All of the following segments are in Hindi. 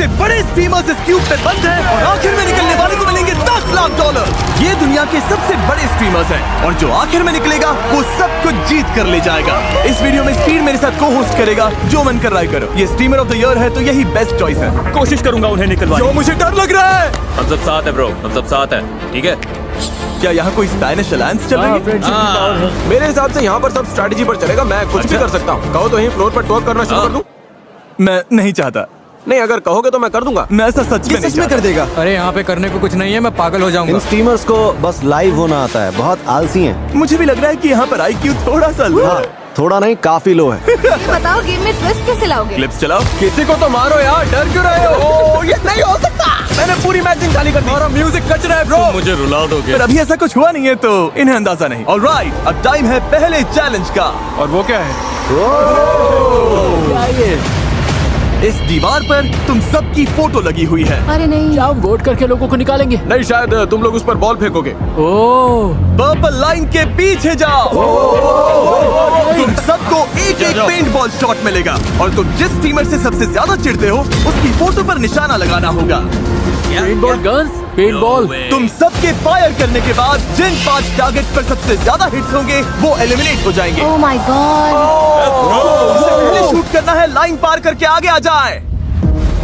सबसे बड़े स्ट्रीमर्स इस क्यूब पे बंद हैं और आखिर में निकलने वाले को मिलेंगे $10 लाख। ये दुनिया के सबसे बड़े स्ट्रीमर्स हैं और जो आखिर में निकलेगा वो सब कुछ जीत कर ले जाएगा। इस वीडियो में स्पीड मेरे साथ को होस्ट करेगा, जो मन कर रहा है करो। ये स्ट्रीमर ऑफ द ईयर है तो यही बेस्ट चॉइस है। कोशिश करूंगा उन्हें निकलवाने। जो मुझे डर लग रहा है। हम सब साथ है ब्रो, हम सब साथ है, ठीक है? क्या यहाँ कोई स्पैनिश अलायंस चल रही है? मेरे हिसाब से यहाँ पर सब स्ट्रैटेजी पर चलेगा। मैं कुछ भी कर सकता हूँ। कहो तो यहीं फ्लोर पर टॉक करना शुरू कर दूं? मैं नहीं चाहता। नहीं, अगर कहोगे तो मैं कर दूंगा। मैं ऐसा सच में नहीं कर देगा। अरे यहाँ पे करने को कुछ नहीं है, मैं पागल हो जाऊंगा। इन स्ट्रीमर्स को बस लाइव होना आता है, बहुत आलसी हैं। मुझे भी लग रहा है कि यहाँ पर IQ थोड़ा सा लो हाँ, है। थोड़ा नहीं, काफी लो है। ये बताओ गेम में ट्विस्ट कैसे लाओगे? क्लिप्स चलाओ। किसी को तो मारो यार, डर क्यों रहे हो? ये नहीं हो सकता। मैंने पूरी मैचिंग खाली कर दी। हमारा म्यूजिक कच रहा है ब्रो। मुझे रुला दोगे? पर अभी ऐसा कुछ हुआ नहीं है तो इन्हें अंदाजा नहीं। ऑलराइट, अब टाइम है पहले चैलेंज का। और वो क्या है? इस दीवार पर तुम सबकी फोटो लगी हुई है। अरे नहीं, क्या हम वोट करके लोगों को निकालेंगे? नहीं, शायद तुम लोग उस पर बॉल फेंकोगे। ओह, पर्पल लाइन के पीछे जाओ। तुम सबको एक एक पेंट बॉल शॉट मिलेगा और तुम जिस स्ट्रीमर से सबसे ज्यादा चिढ़ते हो उसकी फोटो पर निशाना लगाना होगा। Paintball guns, paintball. तुम सबके फायर करने के बाद जिन 5 टारगेट पर सबसे ज्यादा हिट्स होंगे वो एलिमिनेट हो जाएंगे। Oh my God. उसे पहले शूट करना है, लाइन पार करके आगे आ जाए।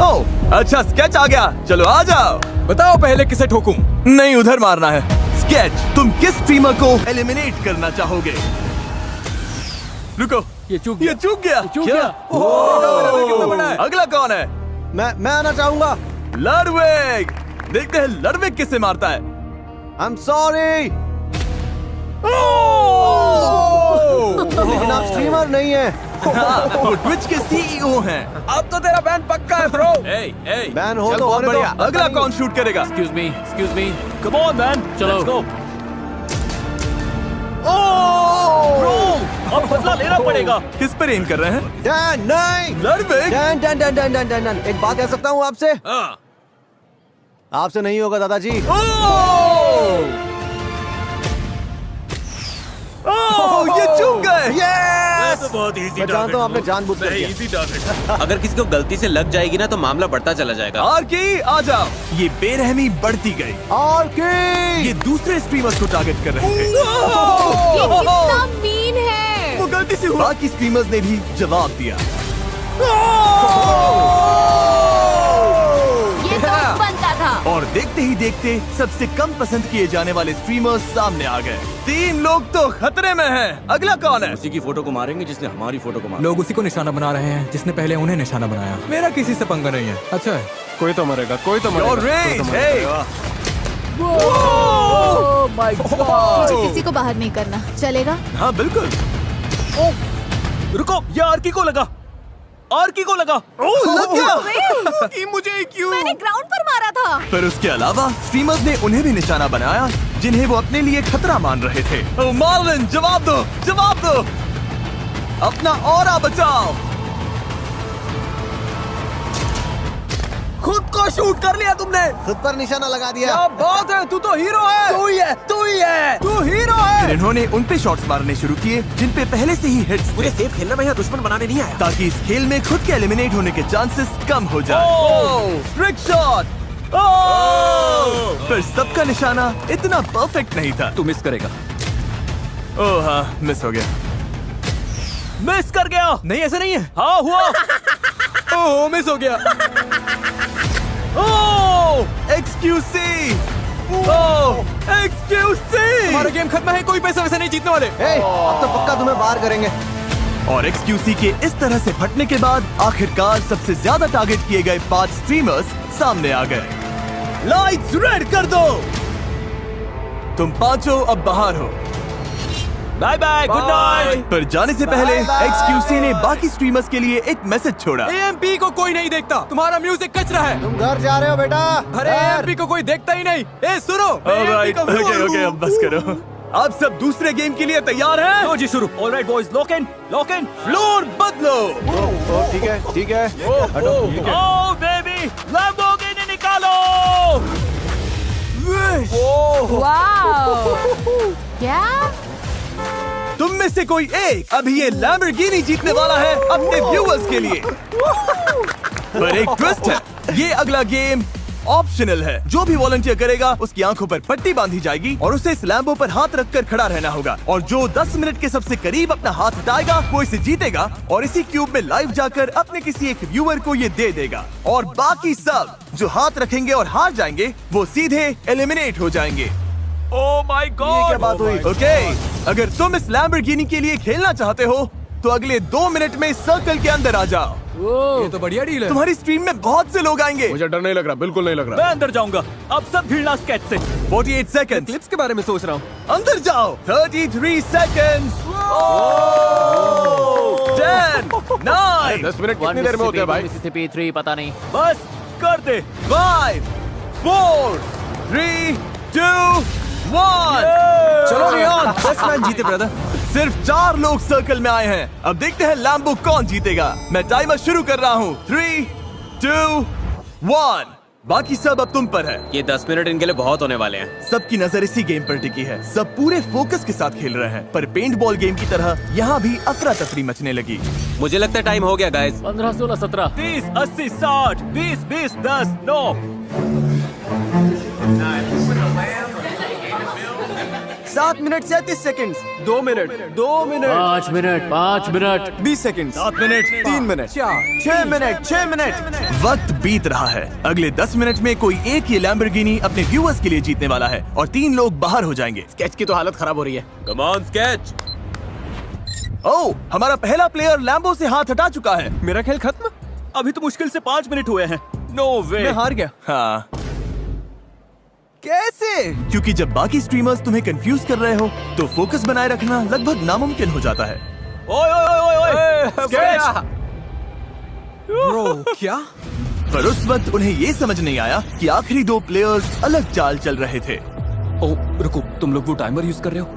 ओह अच्छा, स्केच आ गया। चलो आ जाओ। बताओ पहले किसे ठोकूं? नहीं, उधर मारना है। स्केच, तुम किस स्ट्रीमर को एलिमिनेट करना चाहोगे? रुको, ये चूक ये चूक गया। चूक क्या? गया। कितना बड़ा है? अगला कौन है? मैं आना चाहूंगा। लडविग। देखते हैं लडविग किसे मारता है। आई एम सॉरी, लेकिन आप स्ट्रीमर नहीं है। हाँ, वो ट्विच के CEO हैं। अब तो तेरा बैन पक्का है ब्रो। बैन हो चल, तो बहुत होने दो। बढ़िया। अगला कौन शूट करेगा? Excuse me. Come on man, चलो। Let's go. अब बदला लेना पड़ेगा। किस पर एम कर रहे हैं? डैन नहीं। लडविग। डैन, एक बात कह सकता हूँ आपसे? हाँ। आपसे नहीं होगा दादाजी। ये चूक गए। यस! तो बहुत इजी मैं जानता हूँ आपने जानबूझकर किया। Easy target. अगर किसी को गलती से लग जाएगी ना तो मामला बढ़ता चला जाएगा। आरकी आ जाओ। ये बेरहमी बढ़ती गई। और ये दूसरे स्ट्रीमर्स को टारगेट कर रहे थे। ये कितना मीन है। वो गलती से हुआ। बाकी स्ट्रीमर्स ने भी जवाब दिया। ये तो बनता था। और देखते ही देखते सबसे कम पसंद किए जाने वाले स्ट्रीमर्स सामने आ गए। 3 लोग तो खतरे में हैं। अगला कौन है? उसी की फोटो को मारेंगे जिसने हमारी फोटो को मारा। लोग उसी को निशाना बना रहे हैं जिसने पहले उन्हें निशाना बनाया। मेरा किसी से पंगा नहीं है। अच्छा है। कोई तो मरेगा, कोई तो Your मरेगा। range, hey! Oh my God. मुझे किसी को बाहर नहीं करना चलेगा। हाँ बिल्कुल। रुको, ये आरकी को लगा। आरकी को लगा। लग गया। कि मुझे क्यों? मैंने ग्राउंड पर मारा था। पर उसके अलावा स्ट्रीमर्स ने उन्हें भी निशाना बनाया जिन्हें वो अपने लिए खतरा मान रहे थे। ओह मार्लिन, जवाब दो, जवाब दो। अपना ऑरा बचाओ। खुद को शूट कर लिया तुमने। खुद पर निशाना लगा दिया। क्या बात है, तू तो हीरो है। तू ही है, तू ही है, तू हीरो फिर है। इन्होंने उन पे शॉट्स मारने शुरू किए जिन पे पहले से ही हिट्स थे, मुझे सेफ खेलना, मैं यहाँ दुश्मन बनाने नहीं आया। ताकि इस खेल में खुद के एलिमिनेट होने के चांसेस कम हो जाए। Trick shot. पर सबका निशाना इतना परफेक्ट नहीं था। तू मिस करेगा। ओह हाँ, मिस हो गया। मिस कर गया। नहीं ऐसा नहीं है। हाँ हुआ। ओह मिस हो गया। ओह एक्सक्यूसी। ओह एक्सक्यूसी। हमारा गेम खत्म है, कोई पैसा वैसा नहीं जीतने वाले। हे, अब तो पक्का तुम्हें बाहर करेंगे। और एक्सक्यूसी के इस तरह से फटने के बाद आखिरकार सबसे ज्यादा टारगेट किए गए 5 स्ट्रीमर्स सामने आ गए। लाइट्स रेड कर दो। तुम पांचों अब बाहर हो। Bye bye, good night. पर जाने से पहले एक्सक्यूसी ने बाकी स्ट्रीमर्स के लिए एक मैसेज छोड़ा। AMP को कोई नहीं देखता, तुम्हारा म्यूजिक कच रहा है। तुम घर जा रहे हो बेटा? अरे घर। AMP को कोई देखता ही नहीं। ए सुनो, ऑलराइट, ओके अब बस करो। आप सब दूसरे गेम के लिए तैयार हैं? लो जी शुरू। Alright boys, lock in. Floor बदलो। ठीक है, ठीक है। हटो। ओह बेबी, लैम्बोर्गिनी निकालो। वाओ। क्या? तुम में से कोई एक अभी ये लैम्बोर्गिनी जीतने वाला है अपने व्यूअर्स के लिए। पर एक ट्विस्ट है, ये अगला गेम ऑप्शनल है। जो भी वॉलंटियर करेगा उसकी आंखों पर पट्टी बांधी जाएगी और उसे इस लैम्बो पर हाथ रखकर खड़ा रहना होगा, और जो 10 मिनट के सबसे करीब अपना हाथ हटाएगा वो इसे जीतेगा और इसी क्यूब में लाइव जाकर अपने किसी एक व्यूअर को ये दे देगा। और बाकी सब जो हाथ रखेंगे और हार जाएंगे वो सीधे एलिमिनेट हो जाएंगे। ओह माय ये गॉड, क्या बात हुई? ओके, अगर तुम इस लैम्बोर्गिनी के लिए खेलना चाहते हो तो अगले 2 मिनट में इस सर्कल के अंदर आ जाओ। ये तो बढ़िया डील है। तुम्हारी स्ट्रीम में बहुत से लोग आएंगे। मुझे डर नहीं लग रहा, बिल्कुल नहीं लग रहा। मैं अंदर जाऊंगा, अब सब भिड़ना स्केच से। 48 सेकंड्स। क्लिप्स के बारे में सोच रहा हूँ। अंदर जाओ। 33 सेकंड्स। 10 9 10 मिनट कितनी देर में होते हैं भाई? मिसिसिपी 3 पता नहीं। बस कर दे। 5 4 3 2 1। चलो रियान, 10 मैच जीते ब्रदर। सिर्फ 4 लोग सर्कल में आए हैं। अब देखते हैं लैम्बो कौन जीतेगा। मैं टाइमर शुरू कर रहा हूँ। 3 2 1। बाकी सब अब तुम पर है। ये 10 मिनट इनके लिए बहुत होने वाले हैं। सबकी नजर इसी गेम पर टिकी है। सब पूरे फोकस के साथ खेल रहे हैं, पर पेंट बॉल गेम की तरह यहाँ भी अफरा तफरी मचने लगी। मुझे लगता है टाइम हो गया guys. 15, 16, 17। 30, 80, 60, 20, 20, 10, 9। 7 minute 37 second. 2 minute, 2 minute, 5 minute, 5 minute. 20 second. 7 minute, 3 minute. 6 minute. 6 minute. वक्त बीत रहा है। अगले 10 मिनट में कोई एक ये लैम्बोर्गिनी अपने व्यूअर्स के लिए जीतने वाला है और 3 लोग बाहर हो जाएंगे। स्केच की तो हालत खराब हो रही है। Come on sketch. ओह, हमारा पहला प्लेयर लैम्बो से हाथ हटा चुका है। मेरा खेल खत्म? अभी तो मुश्किल से 5 मिनट हुए हैं। नो वे, मैं हार गया। हाँ, कैसे? क्योंकि जब बाकी स्ट्रीमर्स तुम्हें कंफ्यूज कर रहे हो तो फोकस बनाए रखना लगभग नामुमकिन हो जाता है। ओए ओए ओए ओए, स्केच। ब्रो क्या? पर उस वक्त उन्हें ये समझ नहीं आया कि आखिरी 2 प्लेयर्स अलग चाल चल रहे थे। ओह रुको, तुम लोग वो टाइमर यूज कर रहे हो?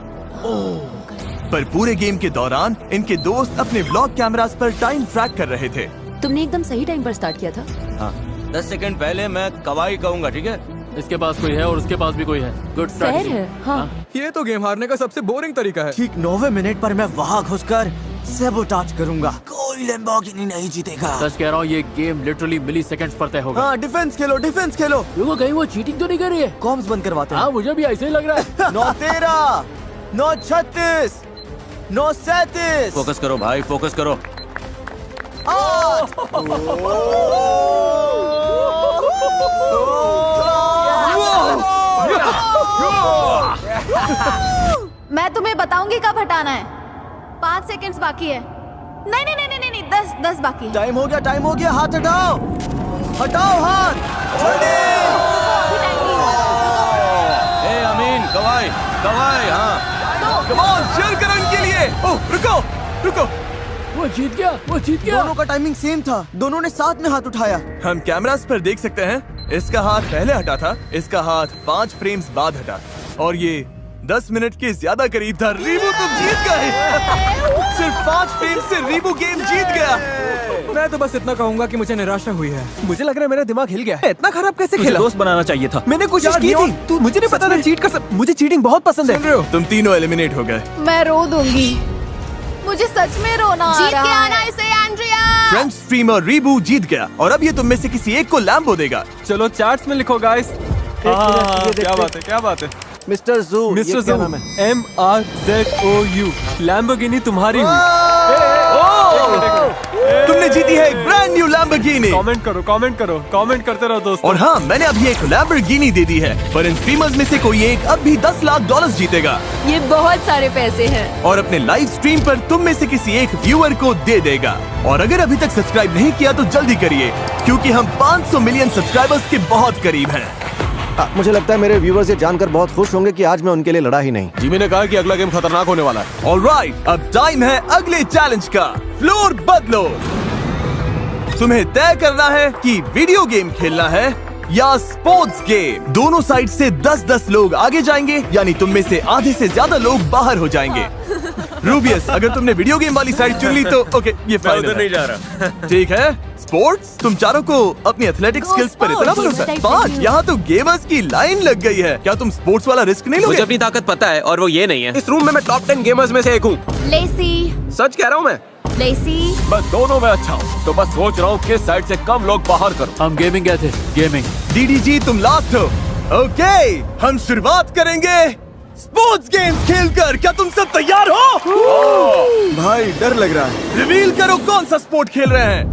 पर पूरे गेम के दौरान इनके दोस्त अपने व्लॉग कैमरास पर टाइम ट्रैक कर रहे थे। तुमने एकदम सही टाइम पर स्टार्ट किया था। हाँ, 10 सेकंड पहले मैं कवाई कहूंगा, ठीक है? इसके पास कोई है और उसके पास भी कोई है। Good fair strategy. है। हाँ। ये तो गेम हारने का सबसे बोरिंग तरीका है। ठीक 9वें मिनट पर मैं वहाँ घुसकर सैबोटाज करूंगा। कोई लैम्बोर्गिनी नहीं जीतेगा। सच कह रहा हूँ, ये गेम लिटरली मिली सेकंड्स पर तय होगा। हाँ, डिफेंस खेलो, डिफेंस खेलो। रुको, कहीं वो चीटिंग तो नहीं कर रही है? कॉम्स बंद करवाते हैं। हाँ, मुझे भी ऐसे ही लग रहा है। 9-13, 9-36, 9-37। फोकस करो भाई, फोकस करो। मैं तुम्हें बताऊंगी कब हटाना है। 5 सेकंड्स बाकी है। नहीं नहीं नहीं नहीं नहीं, 10 बाकी है। टाइम हो गया, टाइम हो गया। हाथ हटाओ, हटाओ हाथ। जल्दी। ए अमीन, कवाई, कवाई, हाँ। कम ऑन, चीयर करो इनके लिए। ओह, रुको, रुको। वो जीत गया, वो जीत गया। दोनों का टाइमिंग सेम था। दोनों ने साथ में हाथ उठाया। हम कैमरास पर देख सकते हैं, इसका हाथ पहले हटा था, इसका हाथ 5 फ्रेम्स बाद हटा, और ये 10 मिनट के ज्यादा करीब था। रीबू तुम जीत गए। सिर्फ 5 फ्रेम से रीबू गेम जीत गया। मैं तो बस इतना कहूंगा कि मुझे निराशा हुई है। मुझे लग रहा है मेरा दिमाग हिल गया है। इतना खराब कैसे तुझे खेला? दोस्त बनाना चाहिए था। मैंने कोशिश यार, की नियॉन, थी। तू मुझे नहीं पता था चीट कर मुझे चीटिंग बहुत पसंद है। सुन रहे हो? तुम तीनों एलिमिनेट हो गए। मैं रो दूंगी। मुझे सच में रोना आ रहा है। जीत के आना इसे एंड्रिया। फ्रेंच स्ट्रीमर रीबू जीत गया और अब ये तुम में से किसी एक को लैम्बो देगा। चलो चार्ट्स में लिखो गाइस। क्या बात है, क्या बात है। मिस्टर जू, मिस्टर ये क्या जू, नाम है? MRZOU, लैम्बोर्गिनी तुम्हारी हुई। तुमने जीती है एक ब्रांड न्यू लैम्बोर्गिनी। कमेंट करो, कमेंट करो, कमेंट करते रहो दोस्तों। और हाँ, मैंने अभी एक लैम्बोर्गिनी दे दी है, पर इन स्ट्रीमर्स में से कोई एक अब भी $10 लाख जीतेगा ये बहुत सारे पैसे हैं। और अपने लाइव स्ट्रीम पर तुम में से किसी एक व्यूअर को दे देगा। और अगर अभी तक सब्सक्राइब नहीं किया तो जल्दी करिए, क्योंकि हम 500 मिलियन सब्सक्राइबर्स के बहुत करीब हैं। मुझे लगता है मेरे व्यूवर्स ये जानकर बहुत खुश होंगे कि आज मैं उनके लिए लड़ा ही नहीं। जिमी ने कहा कि अगला गेम खतरनाक होने वाला है। ऑलराइट, अब टाइम है अगले चैलेंज का। फ्लोर बदलो। तुम्हें तय करना है कि वीडियो गेम खेलना है या स्पोर्ट्स गेम। दोनों साइड से 10-10 लोग आगे जाएंगे, यानी तुम में से आधे से ज्यादा लोग बाहर हो जाएंगे। रूबियस, अगर तुमने वीडियो गेम वाली साइड चुन ली तो ओके, ये मैं फाइनल उधर नहीं है। जा रहा। ठीक है। स्पोर्ट्स, तुम चारों को अपनी एथलेटिक स्किल्स पर इतना भरोसा है? 5, यहाँ तो गेमर्स की लाइन लग गई है। क्या तुम स्पोर्ट्स वाला रिस्क नहीं मुझे लोगे? अपनी ताकत पता है और वो ये नहीं है। इस रूम में मैं टॉप 10 गेमर्स में से एक हूँ। लेसी। सच कह रहा हूँ मैं। लेसी मैं दोनों में अच्छा हूँ, तो बस सोच रहा हूँ किस साइड से कम लोग बाहर करूँ। हम गेमिंग गए थे, गेमिंग। डीडीजी तुम लास्ट हो। ओके, हम शुरुआत करेंगे स्पोर्ट्स गेम्स खेलकर। क्या तुम सब तैयार हो? भाई डर लग रहा है। रिवील करो कौन सा स्पोर्ट खेल रहे हैं।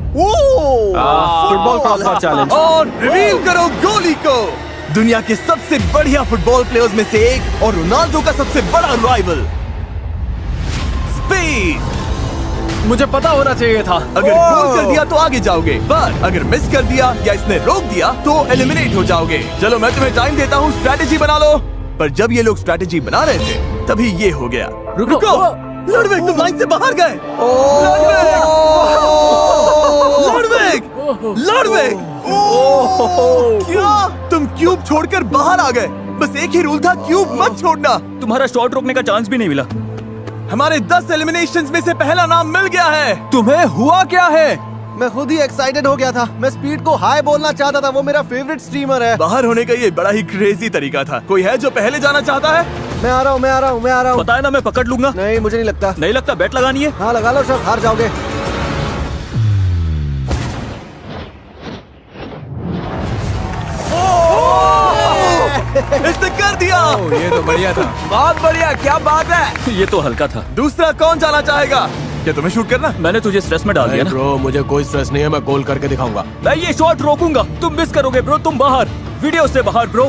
Football crossbar challenge. और रिवील करो गोली को। दुनिया के सबसे बढ़िया फुटबॉल प्लेयर्स में से एक और रोनाल्डो का सबसे बड़ा राइवल स्पेन। मुझे पता होना चाहिए था। अगर गोल कर दिया तो आगे जाओगे, पर अगर मिस कर दिया या इसने रोक दिया तो एलिमिनेट हो जाओगे। चलो मैं तुम्हें टाइम देता हूँ, स्ट्रैटेजी बना लो। पर जब ये लोग स्ट्रैटेजी बना रहे थे तभी ये हो गया। रुको, लड़वेग तुम लाइन से बाहर गए। लड़वेग क्या तुम क्यूब छोड़कर बाहर आ गए? बस एक ही रूल था, क्यूब मत छोड़ना। तुम्हारा शॉट रोकने का चांस भी नहीं मिला। हमारे 10 एलिमिनेशंस में से पहला नाम मिल गया है। तुम्हें हुआ क्या है? मैं खुद ही एक्साइटेड हो गया था। मैं स्पीड को हाई बोलना चाहता था, वो मेरा फेवरेट स्ट्रीमर है। बाहर होने का ये बड़ा ही क्रेजी तरीका था। कोई है जो पहले जाना चाहता है? मैं आ रहा हूँ। पता है ना, मैं पकड़ लूंगा। नहीं मुझे नहीं लगता। नहीं लगता? बैट लगानी है। हाँ लगा लो सर, हार जाओगे। इसने कर दिया। ये तो बढ़िया था। बहुत बढ़िया, क्या बात है। ये तो हल्का था। दूसरा कौन जाना चाहेगा? क्या तुम्हें शूट करना? मैंने तुझे स्ट्रेस में डाल दिया ना। ब्रो मुझे कोई स्ट्रेस नहीं है, मैं गोल करके दिखाऊंगा। मैं ये शॉट रोकूंगा, तुम मिस करोगे ब्रो। तुम बाहर, वीडियो से बाहर ब्रो।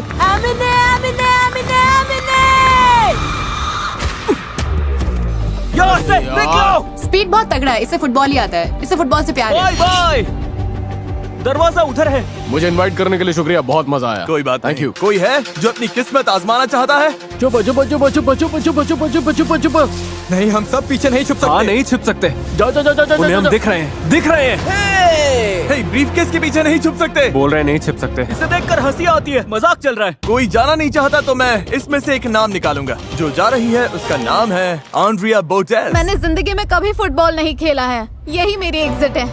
यहाँ से निकलो। स्पीड बहुत तगड़ा है, इसे फुटबॉल ही आता है, इसे फुटबॉल से प्यार बाय है। बाय। दरवाजा उधर है। मुझे इनवाइट करने के लिए शुक्रिया, बहुत मजा आया। कोई बात थैंक नहीं। यू। कोई है जो अपनी किस्मत आजमाना चाहता है? चुप चुप चुप चुप चुप चुप चुप चुप चुप चुप। नहीं, हम सब पीछे नहीं छुप सकते। हाँ नहीं छिप सकते। जाओ जाओ जाओ उन्हें हम जाओ। दिख रहे हैं, दिख रहे हैं। हे, ब्रीफकेस के पीछे नहीं छुप सकते। बोल रहे नहीं छिप सकते। इसे देखकर हंसी आती है, मजाक चल रहा है। कोई जाना नहीं चाहता तो मैं इसमें से एक नाम निकालूंगा। जो जा रही है उसका नाम है आंड्रिया बोटेल्स। मैंने जिंदगी में कभी फुटबॉल नहीं खेला है, यही मेरी एग्जिट है।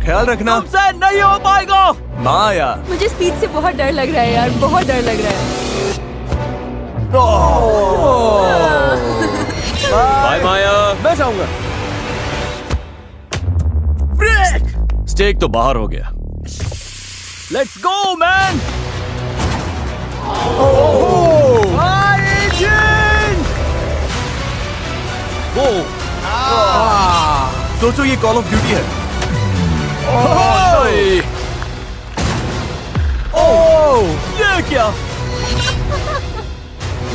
ख्याल रखना। तुमसे नहीं हो पाएगा। माया। मुझे स्पीड से बहुत डर लग रहा है यार, बहुत डर लग रहा है। बाय माया। मैं जाऊंगा। स्टेक तो बाहर हो गया। Let's go man. सोचो ये कॉल ऑफ ड्यूटी है। ये क्या?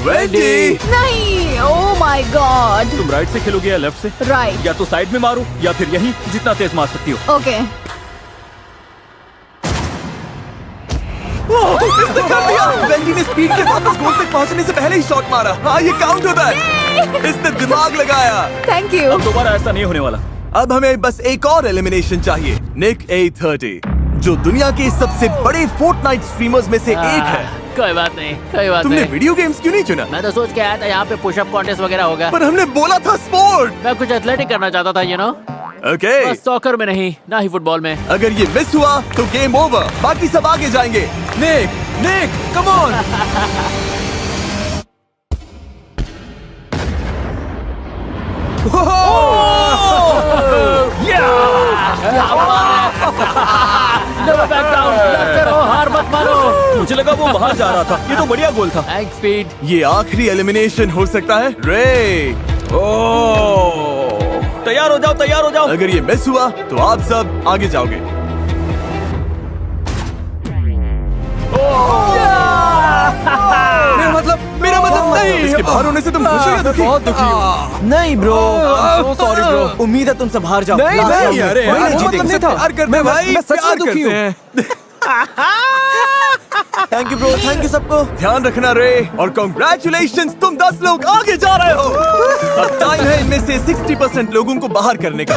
वेंडी। नहीं, ओह माय गॉड। तुम राइट से खेलोगे या लेफ्ट से? राइट। या तो साइड में मारो या फिर यहीं, जितना तेज मार सकती हो। ओके। इसने कर दिया। वेंडी ने स्पीड के साथ उस गोल तक पहुंचने से पहले ही शॉट मारा। हाँ ये काउंट होता है। इसने दिमाग लगाया। Thank you. अब दोबारा ऐसा नहीं होने वाला। अब हमें बस एक और एलिमिनेशन चाहिए। निक A30 जो दुनिया के सबसे बड़े फोर्टनाइट स्ट्रीमर्स में से एक है। कोई बात नहीं, कोई बात तुमने नहीं। वीडियो गेम्स क्यों नहीं चुना? मैं तो सोच के आया था यहाँ पे पुशअप कॉन्टेस्ट वगैरह होगा। पर हमने बोला था स्पोर्ट। मैं कुछ एथलेटिक करना चाहता था, यू नो। ओके। बस सॉकर में नहीं, ना ही फुटबॉल में। अगर ये मिस हुआ तो गेम ओवर, बाकी सब आगे जाएंगे। Nick come on. Never back down, लड़ते रहो, हार मत मानो। मुझे लगा वो बाहर जा रहा था। ये तो बढ़िया गोल था। Thanks speed. ये आखिरी एलिमिनेशन हो सकता है। रे तैयार हो जाओ, तैयार हो जाओ। अगर ये मिस हुआ तो आप सब आगे जाओगे। मेरा मतलब नहीं। इसके बाहर होने से तुम खुश हो या दुखी? बहुत दुखी हूँ। नहीं ब्रो, सो सॉरी ब्रो। उम्मीद है तुम सब हार जाओ। नहीं, Last नहीं, round में। अरे कोई यार, नहीं वो जीतेंगे। मतलब नहीं था। प्यार करते हैं भाई, मैं सच प्यार में दुखी करते हूँ। हैं। Thank you bro, thank you सबको। ध्यान रखना रे, और कांग्रेचुलेशंस, तुम 10 लोग आगे जा रहे हो। अब टाइम है इनमें से 60% लोगों को बाहर करने का।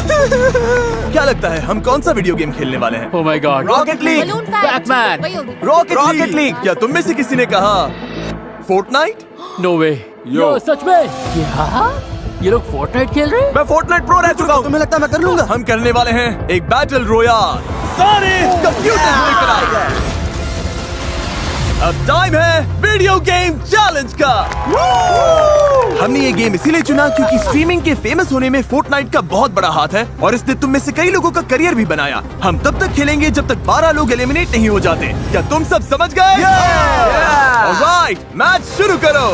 क्या लगता है हम कौन सा वीडियो गेम खेलने वाले हैं? Oh my God. Rocket league. Balloon Batman. Rocket league. क्या तुम में से किसी ने कहा फोर्टनाइट? No way. यो सच में? क्या? ये लोग फोर्टनाइट खेल रहे हैं? मैं फोर्टनाइट प्रो रह चुका हूँ। तुम्हें लगता है मैं कर लूंगा? हम करने वाले हैं एक बैटल रोयाल। सारे कंप्यूटर लेकर आए। अब टाइम है वीडियो गेम चैलेंज का। हमने ये गेम इसीलिए चुना क्योंकि स्ट्रीमिंग के फेमस होने में फोर्टनाइट का बहुत बड़ा हाथ है और इसने तुम में से कई लोगों का करियर भी बनाया। हम तब तक खेलेंगे जब तक 12 लोग एलिमिनेट नहीं हो जाते। क्या तुम सब समझ गए? ऑलराइट, मैच शुरू करो।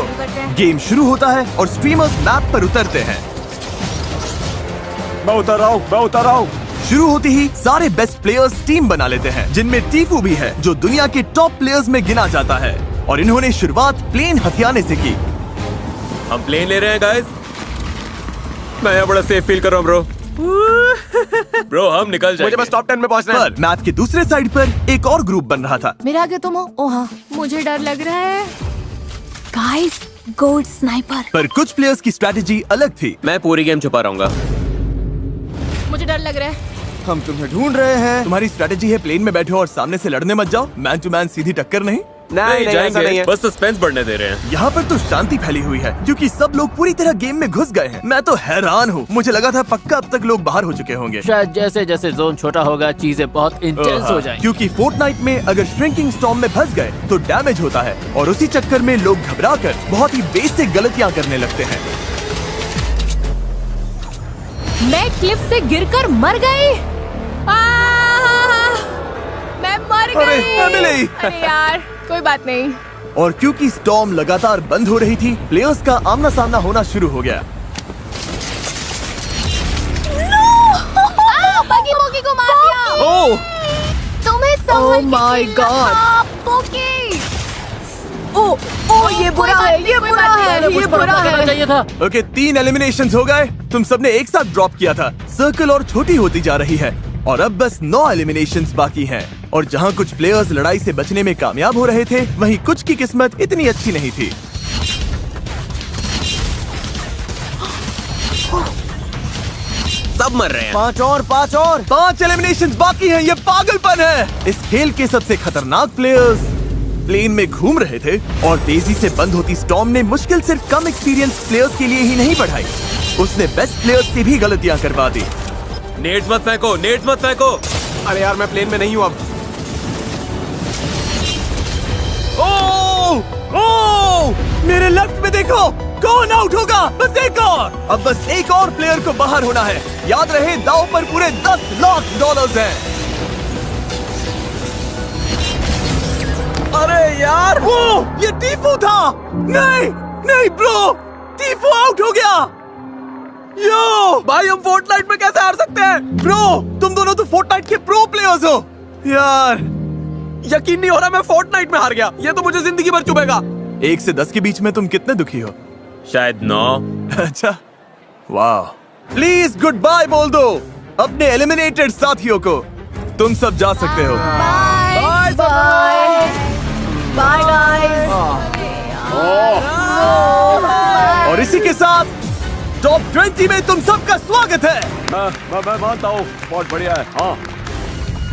गेम शुरू होता है और स्ट्रीमर्स मैप पर उतरते हैं। मैं उतर रहा हूँ। शुरू होते ही सारे बेस्ट प्लेयर्स टीम बना लेते हैं, जिनमें टीफू भी है जो दुनिया के टॉप प्लेयर्स में गिना जाता है। और इन्होंने शुरुआत प्लेन हथियाने से की। हम प्लेन ले रहे हैं गाइस। मैं यहाँ बड़ा सेफ फील कर रहा हूँ ब्रो। ब्रो हम निकल मुझे जाएंगे। बस टॉप 10 में पहुंचना है। पर मैप के दूसरे साइड पर एक और ग्रुप बन रहा था। मेरे आगे तुम हो। ओ हाँ, मुझे डर लग रहा है। Guys, gold sniper. पर कुछ प्लेयर्स की स्ट्रैटेजी अलग थी। मैं पूरी गेम छुपा रहूंगा। मुझे डर लग रहा है। हम तुम्हें ढूंढ रहे हैं। तुम्हारी स्ट्रैटेजी है प्लेन में बैठो और सामने से लड़ने मत जाओ। मैन टू मैन सीधी टक्कर नहीं। नहीं ऐसा जाएंगे, नहीं है। बस सस्पेंस बढ़ने दे रहे हैं। यहाँ पर तो शांति फैली हुई है क्योंकि सब लोग पूरी तरह गेम में घुस गए हैं। मैं तो हैरान हूँ। मुझे लगा था पक्का अब तक लोग बाहर हो चुके होंगे। शायद जैसे जैसे जोन छोटा होगा चीजें बहुत इंटेंस हो जाएंगी। क्योंकि फोर्टनाइट में अगर श्रिंकिंग स्टॉर्म में फंस गए तो डैमेज होता है और उसी चक्कर में लोग घबराकर बहुत ही बेसिक गलतियाँ करने लगते हैं। मैं क्लिफ से गिरकर मर गई। मैं मर अरे, गई। एमिली। अरे यार, कोई बात नहीं। और क्योंकि स्टॉर्म लगातार बंद हो रही थी, प्लेयर्स का आमना सामना होना शुरू हो गया। बगी बोगी को मार दिया। ओह, तुम्हें Oh my God. बोगी। ओ ये बुरा है, ये बुरा है, ये बुरा है। चाहिए था। ओके, 3 एलिमिनेशंस हो गए। तुम सबने एक साथ ड्रॉप किया था। सर्कल और छोटी होती जा रही है और अब बस 9 एलिमिनेशंस बाकी हैं। और जहां कुछ प्लेयर्स लड़ाई से बचने में कामयाब हो रहे थे, वहीं कुछ की किस्मत इतनी अच्छी नहीं थी। सब मर रहे हैं। 5 एलिमिनेशंस बाकी हैं। ये पागलपन है। इस खेल के सबसे खतरनाक प्लेयर्स प्लेन में घूम रहे थे और तेजी से बंद होती स्टॉर्म ने मुश्किल सिर्फ कम एक्सपीरियंस प्लेयर्स के लिए ही नहीं बढ़ाई, उसने बेस्ट प्लेयर्स से भी गलतियां करवा दी। नेट मत फेंको, नेट मत फेंको। अरे यार मैं प्लेन में नहीं हूँ अब। ओह, मेरे लेफ्ट में देखो, कौन आउट होगा? बस एक और। अब बस एक और प्लेयर को बाहर होना है। याद रहे, दांव पर पूरे $10 लाख हैं। अरे यार, वो ये टीफू था। नहीं नहीं ब्रो, टीफू आउट हो गया। यो भाई, हम फोर्टनाइट में कैसे हार सकते हैं? ब्रो, तुम दोनों तो फोर्टनाइट के प्रो प्लेयर्स हो। यार यकीन नहीं हो रहा, मैं फोर्टनाइट में हार गया। ये तो मुझे जिंदगी भर चुभेगा। 1 से 10 के बीच में तुम कितने दुखी हो? शायद 9। अच्छा, वाह। प्लीज गुड बाय बोल दो अपने एलिमिनेटेड साथियों को। तुम सब जा सकते हो। Bye bye guys. और इसी के साथ टॉप 20 में तुम सबका स्वागत है। मैं मानता हूँ, बहुत बढ़िया है। हाँ,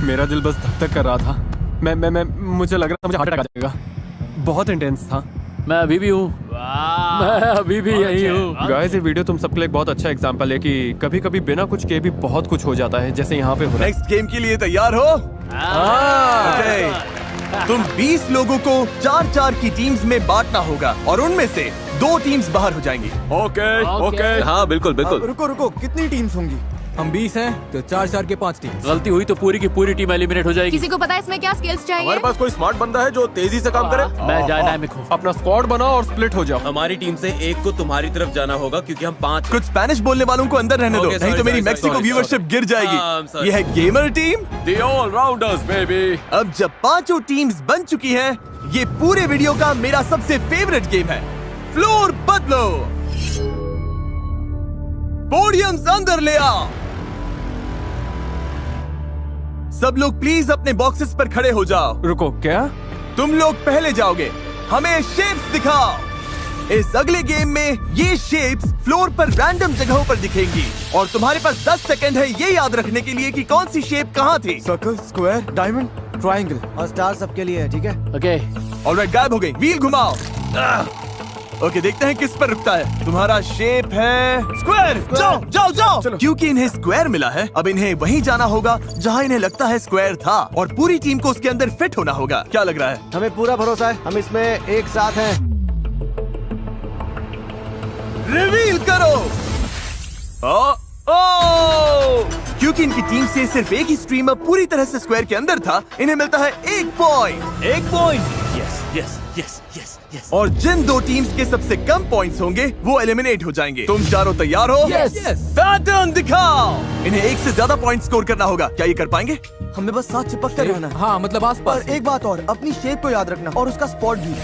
मेरा दिल बस धक धक कर रहा था। मैं मुझे लग रहा था मुझे हार्ट अटैक आ जाएगा। बहुत इंटेंस था। मैं अभी भी हूँ। मैं अभी भी यही हूँ। गाइस, ये वीडियो तुम सबके लिए एक बहुत अच्छा एग्जांपल है कि कभी कभी बिना कुछ किए भी बहुत कुछ हो जाता है, जैसे यहाँ पे हो रहा है। नेक्स्ट गेम के लिए तैयार हो? ओके। तुम 20 लोगों को 4-4 की टीम्स में बांटना होगा और उनमें से 2 टीम्स बाहर हो जाएंगी। ओके। हाँ बिल्कुल बिल्कुल। रुको, कितनी टीम्स होंगी? हम 20 हैं तो 4-4 के 5 टीम। गलती हुई तो पूरी की पूरी टीम एलिमिनेट हो जाएगी। किसी को पता है इसमें क्या स्किल्स चाहिए? हमारे पास कोई स्मार्ट बंदा है जो तेजी से काम करे? मैं डायनामिक हूँ। अपना स्क्वाड बनाओ और स्प्लिट हो जाओ। हमारी टीम से एक को तुम्हारी तरफ जाना होगा क्योंकि हम 5। कुछ स्पेनिश बोलने वालों को अंदर रहने दो, Okay, नहीं तो sorry, मेरी sorry, मैक्सिको sorry, व्यूअरशिप गिर I'm जाएगी। sorry. ये है gamer team. The all-rounders, baby. अब जब 5 टीम्स बन चुकी हैं, ये पूरे वीडियो का मेरा सबसे फेवरेट गेम है। फ्लोर बदलो, पोडियम्स अंदर ले आओ। सब लोग प्लीज अपने बॉक्सेस पर खड़े हो जाओ। रुको, क्या? तुम लोग पहले जाओगे, हमें शेप्स दिखाओ। इस अगले गेम में ये शेप्स फ्लोर पर रैंडम जगहों पर दिखेंगी और तुम्हारे पास 10 सेकंड है ये याद रखने के लिए कि कौन सी शेप कहाँ थी। सर्कल, स्क्वायर, डायमंड, ट्रायंगल और स्टार सबके लिए है, ठीक है? ओके। ऑलराइट, गायब हो गई। व्हील घुमाओ। ओके, देखते हैं किस पर रुकता है। तुम्हारा शेप है स्क्वायर। जाओ जाओ जाओ। क्योंकि इन्हें स्क्वायर मिला है, अब इन्हें वहीं जाना होगा जहां इन्हें लगता है स्क्वायर था, और पूरी टीम को उसके अंदर फिट होना होगा। क्या लग रहा है? हमें पूरा भरोसा है, हम इसमें एक साथ हैं। रिवील करो। ओ क्योंकि इनकी टीम से सिर्फ एक ही स्ट्रीमर पूरी तरह से स्क्वायर के अंदर था, इन्हें मिलता है 1 point. 1 point. Yes yes yes yes yes. और जिन 2 टीम्स के सबसे कम पॉइंट्स होंगे वो एलिमिनेट हो जाएंगे। तुम चारों तैयार हो? Yes. पैटर्न दिखाओ। इन्हें 1 से ज्यादा पॉइंट स्कोर करना होगा। क्या ये कर पाएंगे? हमें बस साथ चिपक कर रहना है। हाँ मतलब आसपास। पर एक बात और, अपनी शेप को याद रखना और उसका स्पॉट भी।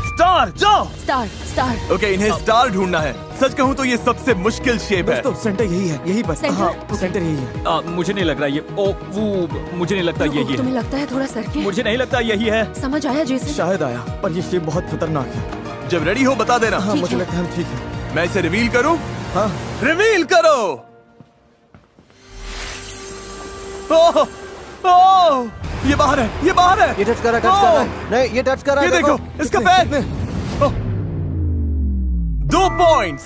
स्टार जाओ। Star star. ओके, इन्हें स्टार ढूंढना है। सच कहूँ तो ये सबसे मुश्किल शेप है। दोस्तों सेंटर यही है, यही बस। सेंटर? हाँ, सेंटर यही है। मुझे नहीं लग रहा ये। ओ वो मुझे नहीं लगता यही है। तुम्हें लगता है थोड़ा सर के? मुझे नहीं लगता यही है। समझ आया जैसे? शायद आया, पर ये शेप बहुत खतरनाक है। जब रेडी हो बता देना। हाँ, ठीक मुझे है। लगता है हम ठीक है। मैं इसे रिवील करूं? हाँ, रिवील करो। ओह ओह, ये बाहर है, ये बाहर है। ये टच कर रहा है, टच कर रहा है। नहीं, ये टच कर रहा है। ये देखो, इसका पैर। 2 पॉइंट्स।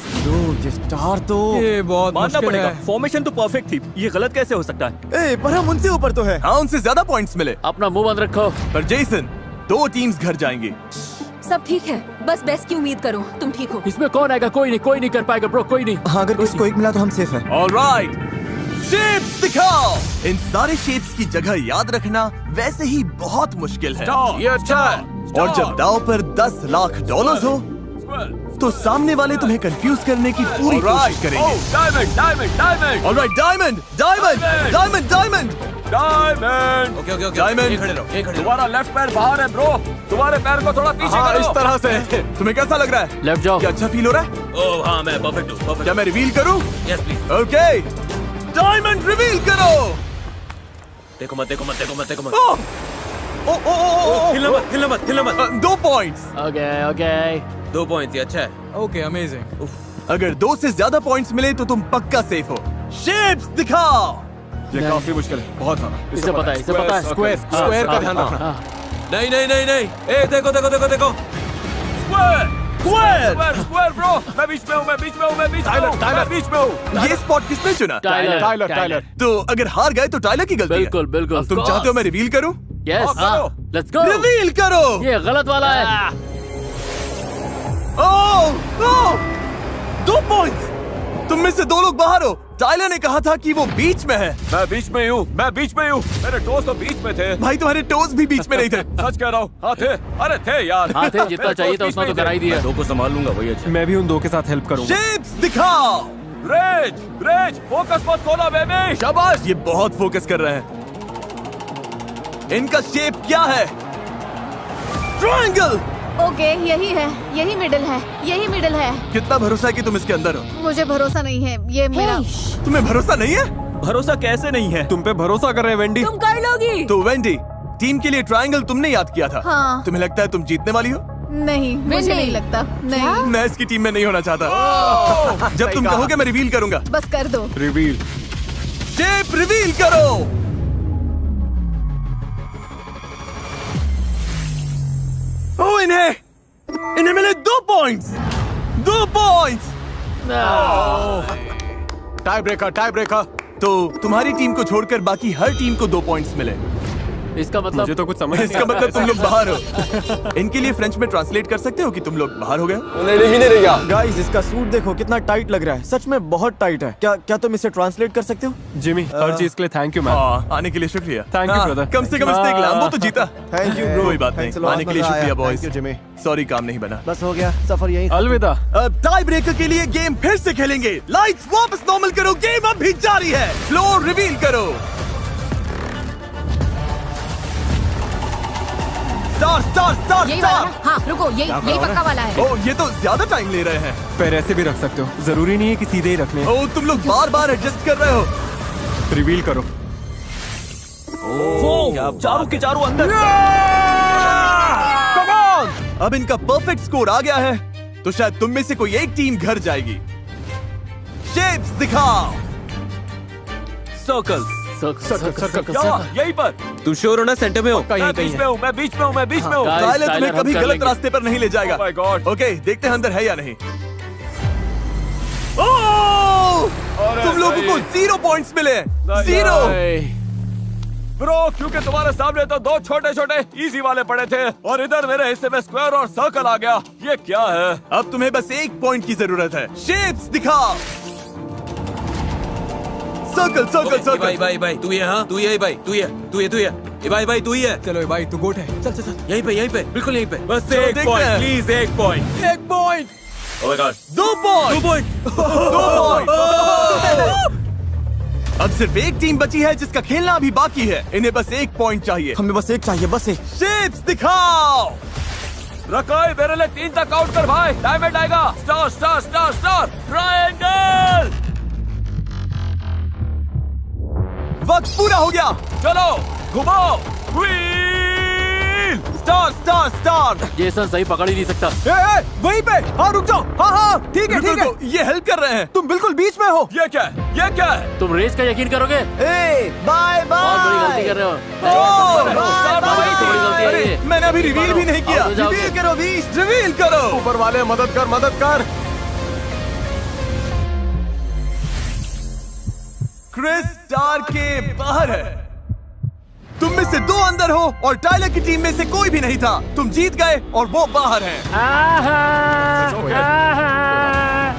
ये स्टार तो ये बहुत मानना मुश्किल पड़ेगा, है। फॉर्मेशन तो परफेक्ट थी। ये गलत कैसे हो सकता है? पर हम उनसे ऊपर तो है। हाँ, उनसे ज्यादा पॉइंट्स मिले। अपना मुंह बंद रखो। पर जेसन, 2 टीम्स घर जाएंगी। सब ठीक है, बस बेस्ट की उम्मीद करो। तुम ठीक हो? इसमें कौन आएगा? कोई नहीं कर पाएगा ब्रो, कोई नहीं। हाँ, अगर किसी को एक मिला तो हम सेफ है। ऑलराइट, शेप्स दिखाओ। इन सारे शेप्स की जगह याद रखना वैसे ही बहुत मुश्किल है। ये अच्छा है। और जब दाव पर $10 लाख हो तो सामने वाले तुम्हें कंफ्यूज करने की पूरी कोशिश करेंगे। Diamond diamond diamond alright, diamond diamond diamond diamond diamond. Okay okay okay. Diamond. ये खड़े रहो, ये खड़े रहो। तुम्हारा लेफ्ट पैर बाहर है ब्रो, तुम्हारे पैर को थोड़ा पीछे हाँ, करो। इस तरह से। तुम्हें कैसा लग रहा है? लेफ्ट जाओ। क्या अच्छा फील हो रहा है? ओह हाँ, मैं परफेक्ट हूँ, परफेक्ट। क्या मैं रिवील करूं? Yes please. Okay, diamond reveal करो। देखो मत देखो मत देखो मत देखो मत। ओह, ओ ओ ओ हिलना मत हिलना मत हिलना मत। 2 पॉइंट्स। Okay okay. 2 पॉइंट्स, ये अच्छा है। Okay, amazing. अगर 2 से ज्यादा पॉइंट्स मिले तो तुम पक्का सेफ हो। शेप्स दिखाओ। ये काफी मुश्किल है, बहुत सारा। इसे पता है, इसे पता है। स्क्वायर, स्क्वायर का ध्यान रखना। नहीं नहीं नहीं नहीं। ए देखो देखो देखो देखो। Square square. Square square bro. मैं बीच में हूँ, मैं बीच में हूँ, मैं बीच में हूँ, मैं बीच में हूँ। ये स्पॉट किसने चुना? टाइलर। तो अगर हार गए तो टाइलर की गलती है। बिल्कुल बिल्कुल। अब तुम चाहते हो मैं रिवील करूं? यस, करो। Let's go. रिवील करो। ये गलत वाला है। ओह ओह, 2 पॉइंट्स। तुम में से 2 लोग बाहर हो। टाइलर ने कहा था कि वो बीच में है। मैं बीच में हूँ, मैं बीच में हूँ। मेरे टोस तो बीच में थे। भाई तुम्हारे टोज भी बीच में नहीं थे। सच कह रहा हूँ। हाँ थे, अरे थे यार। हाँ थे, जितना मेरे चाहिए था टोस उतना तो बीच में करा ही दिया। 2 को संभाल लूंगा, वही अच्छा। मैं भी उन 2 के साथ हेल्प करूंगा। शेप्स दिखाओ। रेज रेज, फोकस मत खोना बेबी। शाबाश, ये बहुत फोकस कर रहे हैं। इनका शेप क्या है? ट्रायंगल। ओके, यही है, यही मिडिल है, यही मिडिल है। कितना भरोसा है कि तुम इसके अंदर हो? मुझे भरोसा नहीं है, ये मेरा। तुम्हें भरोसा नहीं है? भरोसा कैसे नहीं है? तुम पे भरोसा कर रहे हैं वेंडी। तुम कर लोगी। तो वेंडी, टीम के लिए ट्रायंगल तुमने याद किया था। हाँ। तुम्हें लगता है तुम जीतने वाली हो? नहीं, मुझे नहीं लगता। नहीं, मैं इसकी टीम में नहीं होना चाहता। जब तुम कहोगे मैं रिवील करूंगा। बस कर दो। रिवील। शेप रिवील करो। ओ, इन्हें मिले 2 पॉइंट्स। 2 पॉइंट्स। Tie breaker. तो तुम्हारी टीम को छोड़कर बाकी हर टीम को 2 पॉइंट्स मिले। इसका मतलब मुझे तो कुछ समझ इसका मतलब तुम लोग बाहर हो। इनके लिए फ्रेंच में ट्रांसलेट कर सकते हो कि तुम लोग बाहर हो गए? गाइस, इसका सूट देखो कितना टाइट लग रहा है। सच में बहुत टाइट है। क्या तुम इसे ट्रांसलेट कर सकते हो? जिमी, हर चीज के लिए थैंक यू मैन। आने के लिए शुक्रिया। Thank you, brother. कम से कम इसने एक लैम्बो तो जीता। Thank you bro. कोई बात नहीं, आने के लिए शुक्रिया boys. Thank you Jimmy. Sorry, काम नहीं बना। बस हो गया, सफर यही। अलविदा। अब टाई ब्रेकर के लिए गेम फिर से खेलेंगे। लाइट्स वापस नॉर्मल करो, गेम अब भी जारी है। फ्लोर रिवील करो। स्टार स्टार स्टार यही वाला स्टार। ना? हाँ रुको, यही पक्का वाला है। ओ, ये तो ज्यादा टाइम ले रहे हैं। पैर ऐसे भी रख सकते हो, जरूरी नहीं है कि सीधे ही रखने। ओ, तुम लोग बार बार एडजस्ट कर रहे हो। रिवील करो। चारों के चारों अंदर। अब इनका परफेक्ट स्कोर आ गया है, तो शायद तुम में से कोई एक टीम घर जाएगी। शेप्स दिखाओ। सर्कल यहीं पर। तुम श्योर हो ना सेंटर में हो? कहीं कहीं है। मैं बीच में हूँ, मैं बीच में हूँ। टाइलर तुम्हें कभी गलत रास्ते पर नहीं ले जाएगा। Oh my God. ओके, देखते हैं अंदर है या नहीं। ओह! तुम लोगों को 0 पॉइंट्स मिले। 0। ब्रो, क्योंकि तुम्हारे सामने तो 2 छोटे छोटे इजी वाले पड़े थे और इधर मेरे हिस्से में स्क्वायर और सर्कल आ गया। ये क्या है? अब तुम्हें बस 1 पॉइंट की जरूरत है। शेप्स दिखाओ। Circle circle circle. भाई तू ये, हाँ तू ये भाई, तू ये भाई तू ही है। चलो भाई तू गोट है, चल चल चल। यहीं पे बिल्कुल यहीं पे। बस चलो, 1 देखते पॉइंट हैं। Please, 1 point. 1 point. Oh my God, 2 point. 2 point. अब सिर्फ एक टीम बची है जिसका खेलना अभी बाकी है। इन्हें बस 1 पॉइंट चाहिए। हमें बस एक चाहिए, बस एक। शेप्स दिखाओ। रकाई मेरे लिए 3 तक काउंट कर भाई। डायमंड आएगा। Star star star star triangle. वक्त पूरा हो गया। चलो घुमाओ। Wheel. Star star star. Jason सही पकड़ ही नहीं सकता। वहीं पे। हाँ रुक जाओ। हाँ ठीक है ठीक है। ये हेल्प कर रहे हैं। तुम बिल्कुल बीच में हो। ये क्या है? तुम रेस का यकीन करोगे? बाय बहुत बड़ी बाय। गलती कर रहे हो। बड़ी गलती है ये। मैंने अभी रिवील भी नहीं किया। आओ तो जाओगे। रिवील करो बीस्ट, रिवील करो। ऊपर वाले मदद कर। क्रिस स्टार के बाहर है। तुम में से 2 अंदर हो और टाइलर की टीम में से कोई भी नहीं था। तुम जीत गए और वो बाहर है।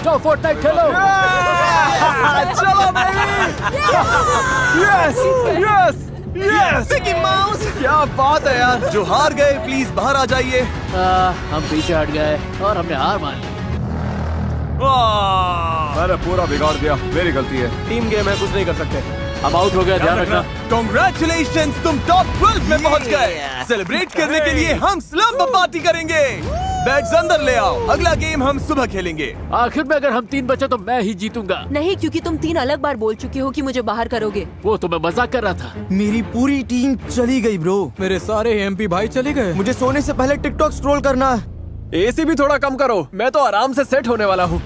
जाओ फोर्टनाइट खेलो। चलो yes yes yes. Mickey mouse, क्या बात है यार। जो हार गए प्लीज बाहर आ जाइए। हम पीछे हट गए और हमने हार मान ली। मैंने पूरा बिगाड़ दिया, मेरी गलती है। टीम गेम है, कुछ नहीं कर सकते। अब आउट हो गया, ध्यान रखना। कांग्रेचुलेशंस, तुम टॉप 12 में पहुंच गए। सेलिब्रेट करने के लिए हम स्लम्प पार्टी करेंगे। बैग्स अंदर ले आओ। अगला गेम हम सुबह खेलेंगे। आखिर में अगर हम 3 बचे तो मैं ही जीतूंगा। नहीं, क्योंकि तुम 3 अलग बार बोल चुके हो कि मुझे बाहर करोगे। वो तो मैं मजाक कर रहा था। मेरी पूरी टीम चली गई ब्रो। मेरे सारे एमपी भाई चले गए। मुझे सोने से पहले टिकटॉक स्क्रॉल करना है। एसी भी थोड़ा कम करो, मैं तो आराम से सेट होने वाला हूँ।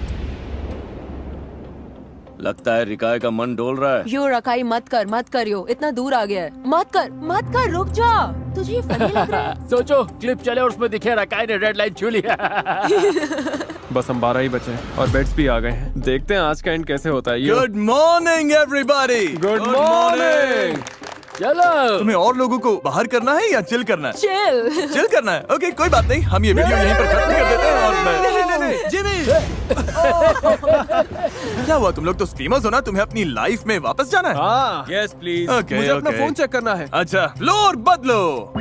लगता है रिकाय का मन डोल रहा है। यो रकाई मत कर यो, इतना दूर आ गया है। मत कर, रुक जा। तुझे ये फनी लग रहा है? सोचो क्लिप चले और उसमें दिखे रकाई ने रेड लाइन छू लिया। बस हम 12 ही बचे और बेड्स भी आ गए हैं। देखते हैं आज का एंड कैसे होता है। Good morning everybody. Good morning. चलो तुम्हें और लोगों को बाहर करना है या चिल करना है? चिल करना है। ओके, कोई बात नहीं। हम ये वीडियो यहीं पर खत्म कर देते हैं। और मैं जिमी। क्या हुआ? तुम लोग तो स्ट्रीमर्स हो ना, तुम्हें अपनी लाइफ में वापस जाना है? हाँ, यस प्लीज। ओके, मुझे अपना ओके। फोन चेक करना है। अच्छा, फ्लोर बदलो।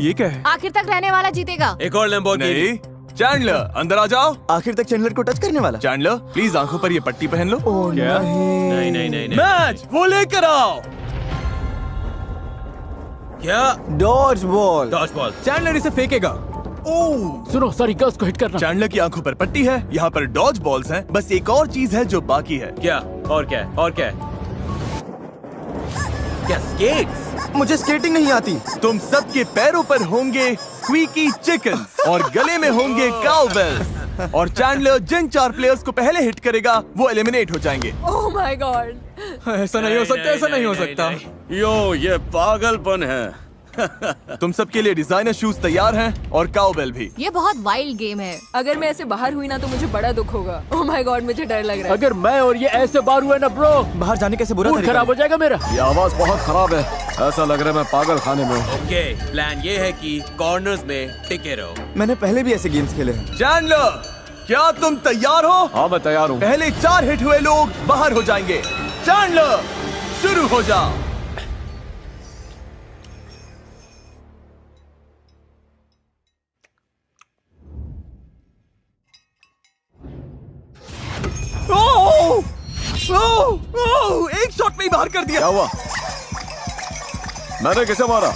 ये क्या है? आखिर तक रहने वाला जीतेगा। एक और लैम्बोर्गिनी। नहीं, चैंडलर अंदर आ जाओ। आखिर तक चैंडलर को टच करने वाला। चैंडलर प्लीज आंखों पर ये पट्टी पहन लो। क्या? नहीं। मैच वो लेकर आओ। क्या? Dodge ball. Dodge ball. Chandler इसे फेंकेगा। सुनो, सारी गर्ल्स को हिट करना। चैंडलर की आंखों पर पट्टी है, यहाँ पर डॉज बॉल्स हैं। बस एक और चीज है जो बाकी है। क्या? और क्या? क्या स्केट्स? मुझे स्केटिंग नहीं आती। तुम सबके पैरों पर होंगे स्क्वीकी चिकन और गले में होंगे काउबेल्स। और चैंडलर जिन 4 प्लेयर्स को पहले हिट करेगा वो एलिमिनेट हो जाएंगे। Oh my God. ऐसा नहीं हो सकता, ऐसा नहीं हो सकता। यो, ये पागलपन है। तुम सबके लिए डिजाइनर शूज तैयार हैं और काउबेल भी। ये बहुत वाइल्ड गेम है। अगर मैं ऐसे बाहर हुई ना तो मुझे बड़ा दुख होगा। ओह माय गॉड, मुझे डर लग रहा है। अगर मैं और ये ऐसे बार हुए ना ब्रो, बाहर जाने कैसे बुरा मूड तरीका खराब हो जाएगा मेरा। ये आवाज बहुत खराब है। ऐसा लग रहा है मैं पागल खाने में हूँ। ओके, प्लान ये है कि कॉर्नर्स में टिके रहो। मैंने पहले भी ऐसे गेम्स खेले हैं। चैंडलर, क्या तुम तैयार हो? हाँ, मैं तैयार हूँ। पहले 4 हिट हुए लोग बाहर हो जाएंगे। चैंडलर शुरू हो जाओ। एक शॉट में ही बाहर कर दिया। क्या हुआ? मैंने किसे मारा?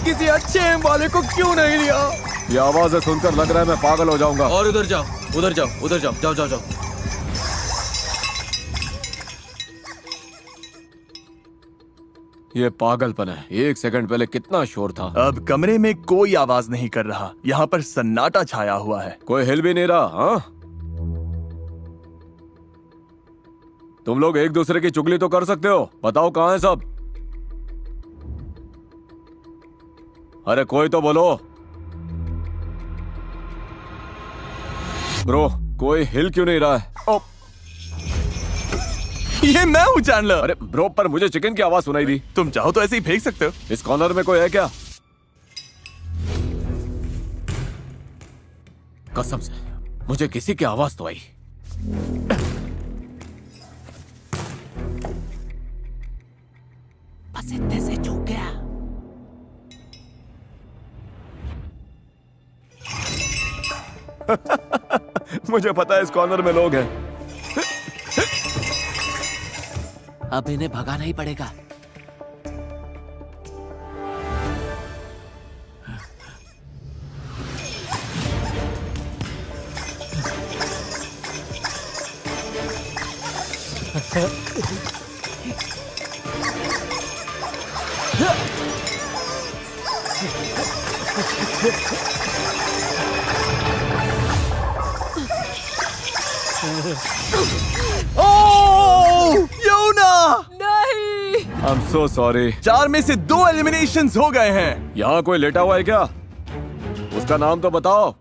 किसी अच्छे एम वाले को क्यों नहीं लिया? ये आवाजें सुनकर लग रहा है मैं पागल हो जाऊंगा। और उधर जाओ। ये पागलपन है। 1 सेकंड पहले कितना शोर था। अब कमरे में कोई आवाज नहीं कर रहा। यहाँ पर सन्नाटा छाया हुआ है। कोई हिल भी नहीं रहा। हाँ, तुम लोग एक दूसरे की चुगली तो कर सकते हो, बताओ कहाँ है सब? अरे कोई तो बोलो। ब्रो कोई हिल क्यों नहीं रहा है? ओ, ये मैं हूँ चैंडलर। अरे ब्रो पर मुझे चिकन की आवाज सुनाई दी। तुम चाहो तो ऐसे ही फेंक सकते हो। इस कॉर्नर में कोई है क्या? कसम से मुझे किसी की आवाज तो आई। बस इतने से चूक गया। मुझे पता है इस कॉर्नर में लोग हैं। अब इन्हें भगाना ही पड़ेगा। योना! I am so sorry. 4 में से 2 एलिमिनेशंस हो गए हैं। यहाँ कोई लेटा हुआ है क्या? उसका नाम तो बताओ।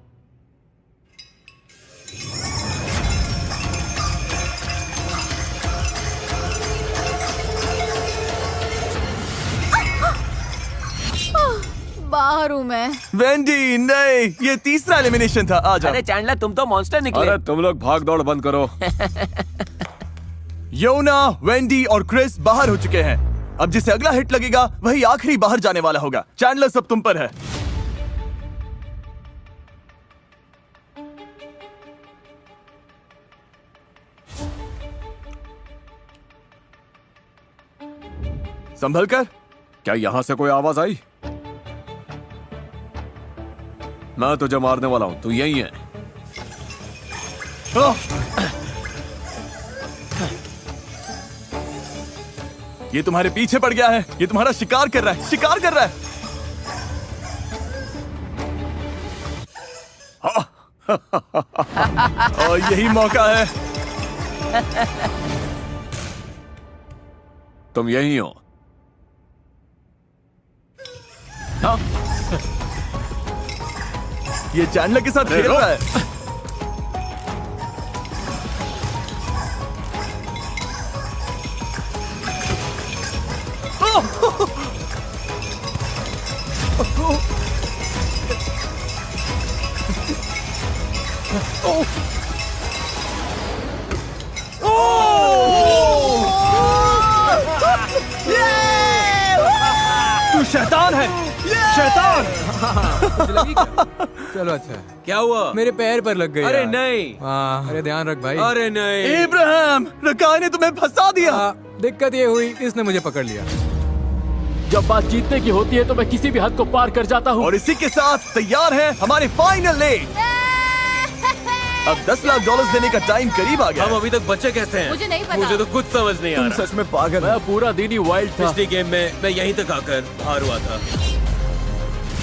बाहर हूँ मैं। वेंडी नहीं, ये तीसरा एलिमिनेशन था। आ जाओ। अरे चैंडलर तुम तो मॉन्स्टर निकले। अरे तुम लोग भाग दौड़ बंद करो। योना, वेंडी और क्रिस बाहर हो चुके हैं। अब जिसे अगला हिट लगेगा वही आखिरी बाहर जाने वाला होगा। चैंडलर सब तुम पर है। संभल कर। क्या यहाँ से कोई आवाज आई? मैं तुझे मारने वाला हूँ, तू यही है। ये तुम्हारे पीछे पड़ गया है। ये तुम्हारा शिकार कर रहा है, शिकार कर रहा है। और यही मौका है। तुम यही हो। ये चैंडलर के साथ खेल रहा है। तू शैतान है, शैतान। चलो अच्छा है। क्या हुआ? मेरे पैर पर लग गई। अरे यार। नहीं। हाँ, अरे ध्यान रख भाई। अरे नहीं। इब्राहिम, रकाय ने तुम्हें फंसा दिया। दिक्कत ये हुई, इसने मुझे पकड़ लिया। जब बात जीतने की होती है तो मैं किसी भी हद को पार कर जाता हूँ। और इसी के साथ तैयार है हमारे फाइनल लेग। अब $10 लाख देने का टाइम करीब आ गया। हम अभी तक बच्चे कैसे हैं? मुझे नहीं पता। मुझे तो कुछ समझ नहीं आ रहा। सच में पागल। मैं पूरा दिन ही वाइल्ड था। पिछली गेम में मैं यहीं तक आकर हार हुआ था।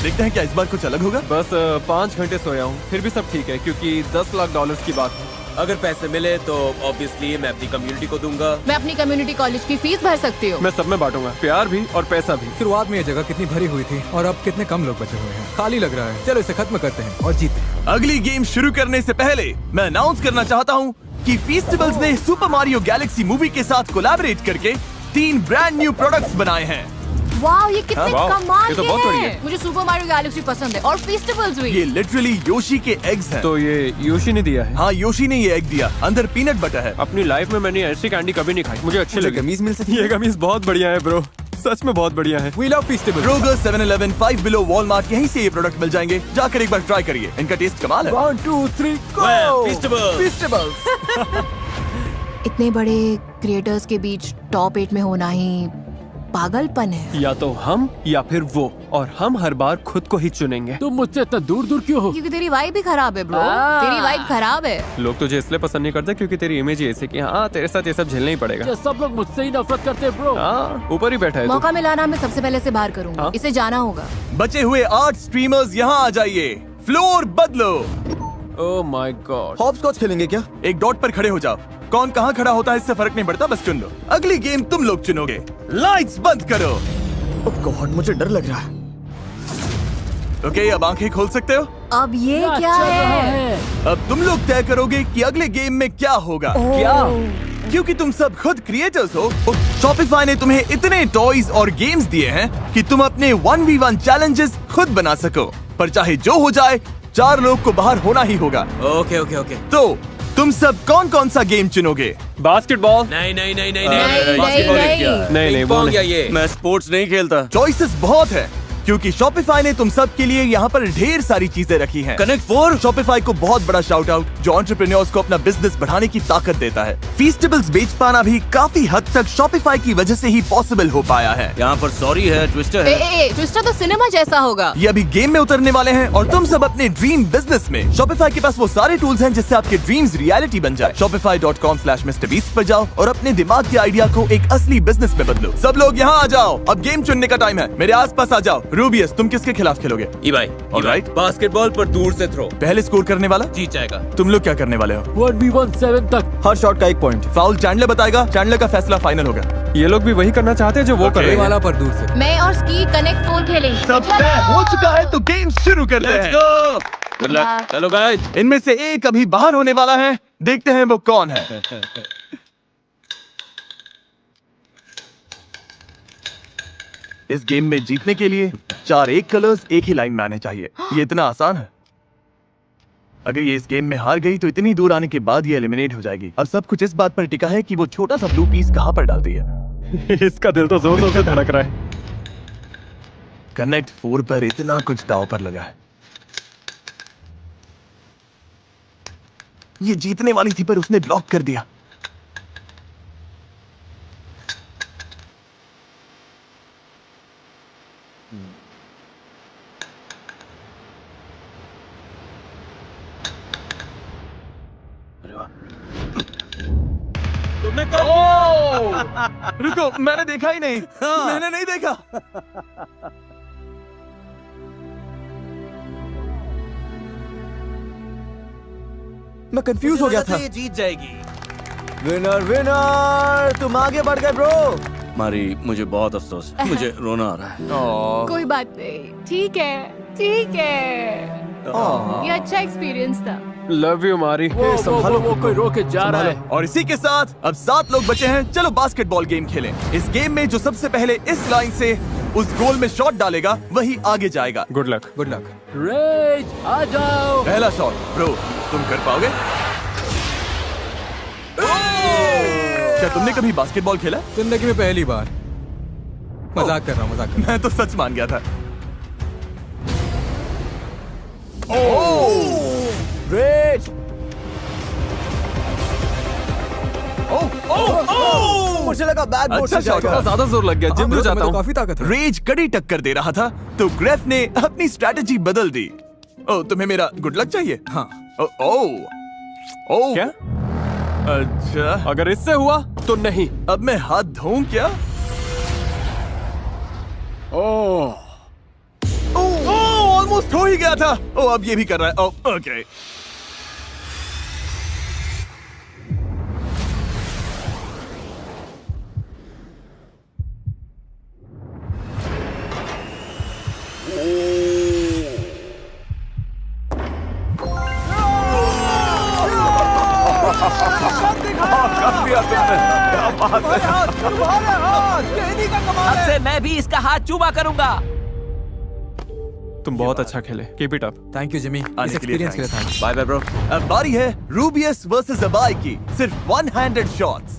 देखते हैं क्या इस बार कुछ अलग होगा। बस 5 घंटे सोया हूँ, फिर भी सब ठीक है क्योंकि $10 लाख की बात है। अगर पैसे मिले तो ऑब्वियसली मैं अपनी कम्युनिटी को दूंगा। मैं अपनी कम्युनिटी कॉलेज की फीस भर सकती हूँ। मैं सब में बांटूंगा, प्यार भी और पैसा भी। शुरुआत में ये जगह कितनी भरी हुई थी और अब कितने कम लोग बचे हुए हैं। खाली लग रहा है। चलो इसे खत्म करते हैं और जीते हैं। अगली गेम शुरू करने से पहले मैं अनाउंस करना चाहता हूँ कि फेस्टिवल्स ने सुपर मारियो गैलेक्सी मूवी के साथ कोलैबोरेट करके 3 ब्रांड न्यू प्रोडक्ट्स बनाए हैं। वाह, ये कितने वाह, कमाल ये तो के बहुत बढ़िया हैं। है। मुझे सुपर मारियो गैलेक्सी पसंद है और फेस्टिवल्स भी। ये लिटरली योशी के एग्स हैं। तो ये योशी ने दिया है। हाँ, योशी ने ये एग दिया। अंदर पीनट बटर है। अपनी लाइफ में मैंने ऐसी कैंडी कभी नहीं खाई, मुझे अच्छी लगी। कमीज मिल सकती ये कमीज बहुत बढ़िया है ब्रो, सच में बहुत बढ़िया है। We love festival. Kroger, 7-Eleven, 5 Below, Walmart, यहीं से ये प्रोडक्ट मिल जाएंगे। जाकर एक बार ट्राई करिए, इनका टेस्ट कमाल है। 1 2 3 फेस्टिवल। इतने बड़े क्रिएटर्स के बीच टॉप 8 में होना ही पागलपन है। या तो हम या फिर वो, और हम हर बार खुद को ही चुनेंगे। तुम मुझसे इतना दूर दूर क्यों हो? क्योंकि तेरी वाइब ही खराब है ब्रो। तेरी वाइब खराब है। लोग तुझे इसलिए पसंद नहीं करते क्योंकि तेरी इमेज ही ऐसी कि हाँ तेरे साथ ये सब झेलना ही पड़ेगा। ये सब लोग मुझसे ही नफरत करते हैं ब्रो। हाँ, ऊपर ही बैठा है तू। मौका मिला ना, मैं सबसे पहले से बाहर करूंगा। हाँ? इसे जाना होगा। बचे हुए 8 स्ट्रीमर्स यहाँ आ जाइए। फ्लोर बदलो। Oh my God. हॉपस्कॉच खेलेंगे क्या? एक डॉट पर खड़े हो जाओ। कौन कहाँ खड़ा होता है इससे फर्क नहीं पड़ता, बस चुन लो। अगली गेम तुम लोग चुनोगे। लाइट्स बंद करो। ओह गॉड, मुझे डर लग रहा है। ओके, अब आंखें खोल सकते हो। अब ये क्या चल रहा है? है। अब तुम लोग तय करोगे कि अगले गेम में क्या होगा। क्या? क्योंकि तुम सब खुद क्रिएटर्स हो, शॉपिफाई ने तुम्हें इतने टॉयज और गेम्स दिए हैं कि तुम अपने 1v1 चैलेंजेस खुद बना सको। पर चाहे जो हो जाए, 4 लोग को बाहर होना ही होगा। Okay okay okay. तो तुम सब कौन कौन सा गेम चुनोगे? बास्केटबॉल। नहीं नहीं नहीं नहीं नहीं, बास्केटबॉल नहीं, क्या? नहीं नहीं वो नहीं। ये मैं स्पोर्ट्स नहीं खेलता। चॉइसेस बहुत है क्योंकि शॉपिफाई ने तुम सब के लिए यहाँ पर ढेर सारी चीजें रखी हैं। कनेक्ट 4। शॉपिफाई को बहुत बड़ा शाउट आउट जो एंटरप्रेन्योर्स को अपना बिजनेस बढ़ाने की ताकत देता है। फीस्टेबल्स बेच पाना भी काफी हद तक शॉपिफाई की वजह से ही पॉसिबल हो पाया है। यहाँ पर सॉरी है, ट्विस्टर है। ट्विस्टर तो सिनेमा जैसा होगा। ये अभी गेम में उतरने वाले हैं और तुम सब अपने ड्रीम बिजनेस में शॉपिफाई के पास वो सारे टूल्स हैं जिससे आपके ड्रीम्स रियलिटी बन जाए। shopify.com/MrBeast पर जाओ और अपने दिमाग के आइडिया को एक असली बिजनेस में बदलो। सब लोग यहाँ आ जाओ, अब गेम चुनने का टाइम है। मेरे आसपास आ जाओ। रूबियस, तुम किसके खिलाफ खेलोगे? भाई ऑलराइट। बास्केटबॉल पर दूर से थ्रो पहले स्कोर करने वाला जीत जाएगा। तुम लोग क्या करने वाले हो? 1v1 7 तक। हर शॉट का 1 पॉइंट। फाउल चैंडलर बताएगा, चैंडलर का फैसला फाइनल होगा। ये लोग भी वही करना चाहते हैं जो वो कर रहे हैं। वाला पर दूर से। मैं और स्की कनेक्ट 4 खेलेंगे। सब तय हो चुका है तो गेम शुरू करते हैं। Good luck. चलो गाइस। इनमें से एक अभी बाहर होने वाला है, देखते हैं वो कौन है। इस गेम में जीतने के लिए 4 एक कलर्स एक ही लाइन में आने चाहिए। ये इतना आसान है। अगर ये इस गेम में हार गई तो इतनी दूर आने के बाद ये एलिमिनेट हो जाएगी। अब सब कुछ इस बात पर टिका है कि वो छोटा सा ब्लू पीस कहां पर डालती है। इसका दिल तो जोर जोर से धड़क रहा है। कनेक्ट 4 पर इतना कुछ दांव पर लगा है। ये जीतने वाली थी पर उसने ब्लॉक कर दिया। तुमने रुको, मैंने देखा ही नहीं। मैंने नहीं देखा। मैं कंफ्यूज हो गया था। ये जीत जाएगी। विनर विनर, तुम आगे बढ़ गए ब्रो। मारी, मुझे बहुत अफसोस है। मुझे रोना आ रहा है। कोई बात नहीं, ठीक है ठीक है। ये अच्छा एक्सपीरियंस था। लव यू मारी। वो कोई रोके जा रहा है। और इसी के साथ अब 7 लोग बचे हैं। चलो बास्केटबॉल गेम खेलें। इस गेम में जो सबसे पहले इस लाइन से उस गोल में शॉट डालेगा वही आगे जाएगा। Good luck. Good luck. रेज आ जाओ। पहला शॉट ब्रो, तुम कर पाओगे? क्या तुमने कभी बास्केटबॉल खेला? जिंदगी में पहली बार। मजाक कर रहा हूँ, मजाक कर रहा मैं तो सच मान गया था। रेज। मुझे लगा बैट बोर्ड अच्छा से शॉट जाएगा। था। ज्यादा जोर लग गया। हूँ। जिम हाँ, जाता तुम्हें तो हूँ। काफी ताकत है। रेज कड़ी टक्कर दे रहा था तो ग्रेफ ने अपनी स्ट्रैटेजी बदल दी। ओ, तुम्हें मेरा गुड लक चाहिए? हाँ। ओ, ओ, ओ, क्या? अच्छा, अगर इससे हुआ तो नहीं। अब मैं हाथ धोऊं क्या? ऑलमोस्ट हो ही गया था। ओ, अब ये भी कर रहा है। ओ, ओके। अब से मैं भी इसका हाथ चूमा करूंगा। तुम बहुत अच्छा खेले। Keep it up. Thank you Jimmy, आने इस के लिए एक्सपीरियंस के लिए थैंक्स। Bye bye bro. अब बारी है रूबियस वर्सेस अबाई की। सिर्फ 1-handed shots.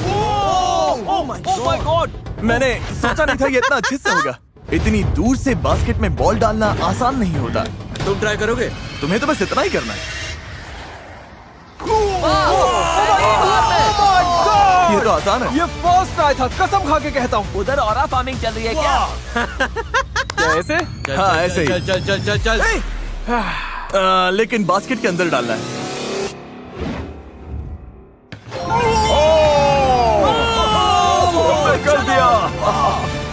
Oh my God. मैंने सोचा नहीं था ये इतना अच्छे से होगा। इतनी दूर से बास्केट में बॉल डालना आसान नहीं होता। तुम ट्राई करोगे? तुम्हें तो बस इतना ही करना है। ये तो आसान है। ये फर्स्ट ट्राई था, कसम खा के कहता हूँ। उधर ऑरा फार्मिंग चल रही है क्या? क्या ऐसे? हाँ, ऐसे ही। चल चल चल चल चल। लेकिन बास्केट के अंदर डालना है। कर दिया।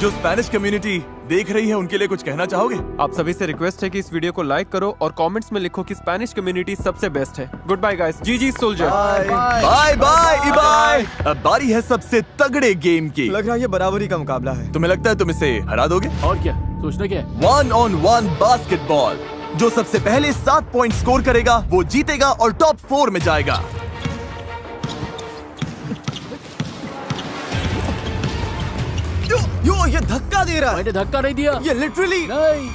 जो स्पेनिश कम्युनिटी देख रही है उनके लिए कुछ कहना चाहोगे? आप सभी से रिक्वेस्ट है कि इस वीडियो को लाइक करो और कमेंट्स में लिखो कि स्पेनिश कम्युनिटी सबसे बेस्ट है। गुड बाय गाइस, जी सोल्जर। बाय बाय इबाय। अब बारी है सबसे तगड़े गेम की। लग रहा है ये बराबरी का मुकाबला है। तुम्हें लगता है तुम इसे हरा दोगे? और क्या सोचना क्या है? 1-on-1 basketball. जो सबसे पहले 7 पॉइंट स्कोर करेगा वो जीतेगा और टॉप 4 में जाएगा। यो ये धक्का दे रहा है। मैंने धक्का नहीं दिया। ये लिटरली नहीं।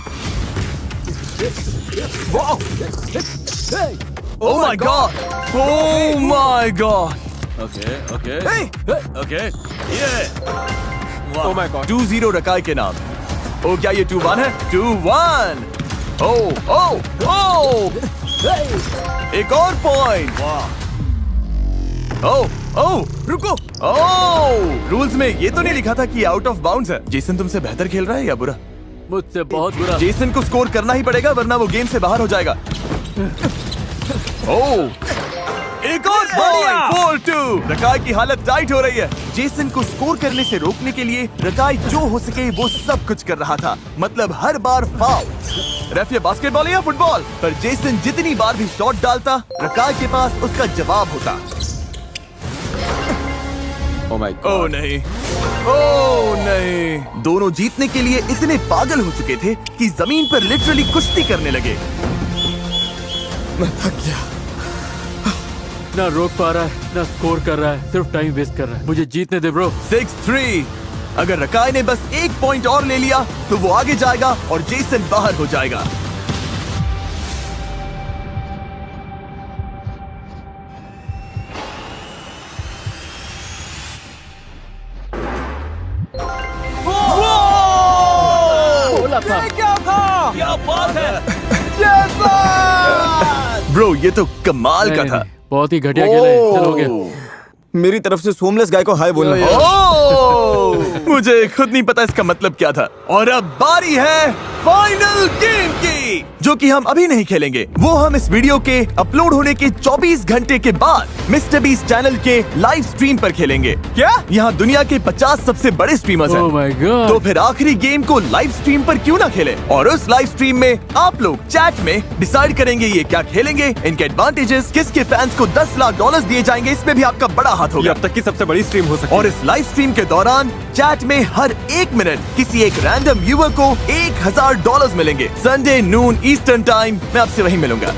Oh my god! Oh my god! Okay okay Hey! Okay ये ओह माय गॉड। 2-0 रकाई के नाम। ओ क्या ये 2-1 है? 2-1। ओ एक और पॉइंट। ओ रुको। रूल्स में ये तो नहीं लिखा था कि आउट ऑफ बाउंड्स है। जेसन तुमसे बेहतर खेल रहा है या बुरा? मुझसे बहुत बुरा। जेसन को स्कोर करना ही पड़ेगा वरना वो गेम से बाहर हो जाएगा। एक और पॉइंट। 4-2। रकाई की हालत टाइट हो रही है। जेसन को स्कोर करने से रोकने के लिए रकाई जो हो सके वो सब कुछ कर रहा था, मतलब हर बार फाउल। रेफ ये बास्केटबॉल या फुटबॉल? पर जेसन जितनी बार भी शॉट डालता रकाई के पास उसका जवाब होता। Oh my oh God. नहीं, ओह नहीं। दोनों जीतने के लिए इतने पागल हो चुके थे कि जमीन पर लिटरली कुश्ती करने लगे। मैं थक गया। ना रोक पा रहा है ना स्कोर कर रहा है, सिर्फ टाइम वेस्ट कर रहा है। मुझे जीतने दे ब्रो। 6-3। अगर रकाई ने बस 1 पॉइंट और ले लिया तो वो आगे जाएगा और जेसन बाहर हो जाएगा। बोला था। क्या बात है। ब्रो ये तो कमाल का नहीं, था। नहीं, बहुत ही घटिया खेला है। चलो हो गया। मेरी तरफ से सोमलेस गाय को हाय बोलना। ओह, मुझे खुद नहीं पता इसका मतलब क्या था। और अब बारी है फाइनल गेम की, जो कि हम अभी नहीं खेलेंगे। वो हम इस वीडियो के अपलोड होने के 24 घंटे के बाद मिस्टर बीस्ट चैनल के लाइव स्ट्रीम पर खेलेंगे। क्या यहाँ दुनिया के 50 सबसे बड़े स्ट्रीमर्स हैं। Oh my God. तो फिर आखिरी गेम को लाइव स्ट्रीम पर क्यों ना खेले? और उस लाइव स्ट्रीम में आप लोग चैट में डिसाइड करेंगे ये क्या खेलेंगे, इनके एडवांटेजेस, किसके फैंस को $10 लाख दिए जाएंगे, इसमें भी आपका बड़ा हाथ ये होगा। अब तक की सबसे बड़ी स्ट्रीम हो सकती और है। इस लाइव स्ट्रीम के दौरान चैट में हर 1 मिनट किसी एक रैंडम व्यूअर को $1000 मिलेंगे। संडे नून ईस्टर्न टाइम मैं आपसे वहीं मिलूंगा।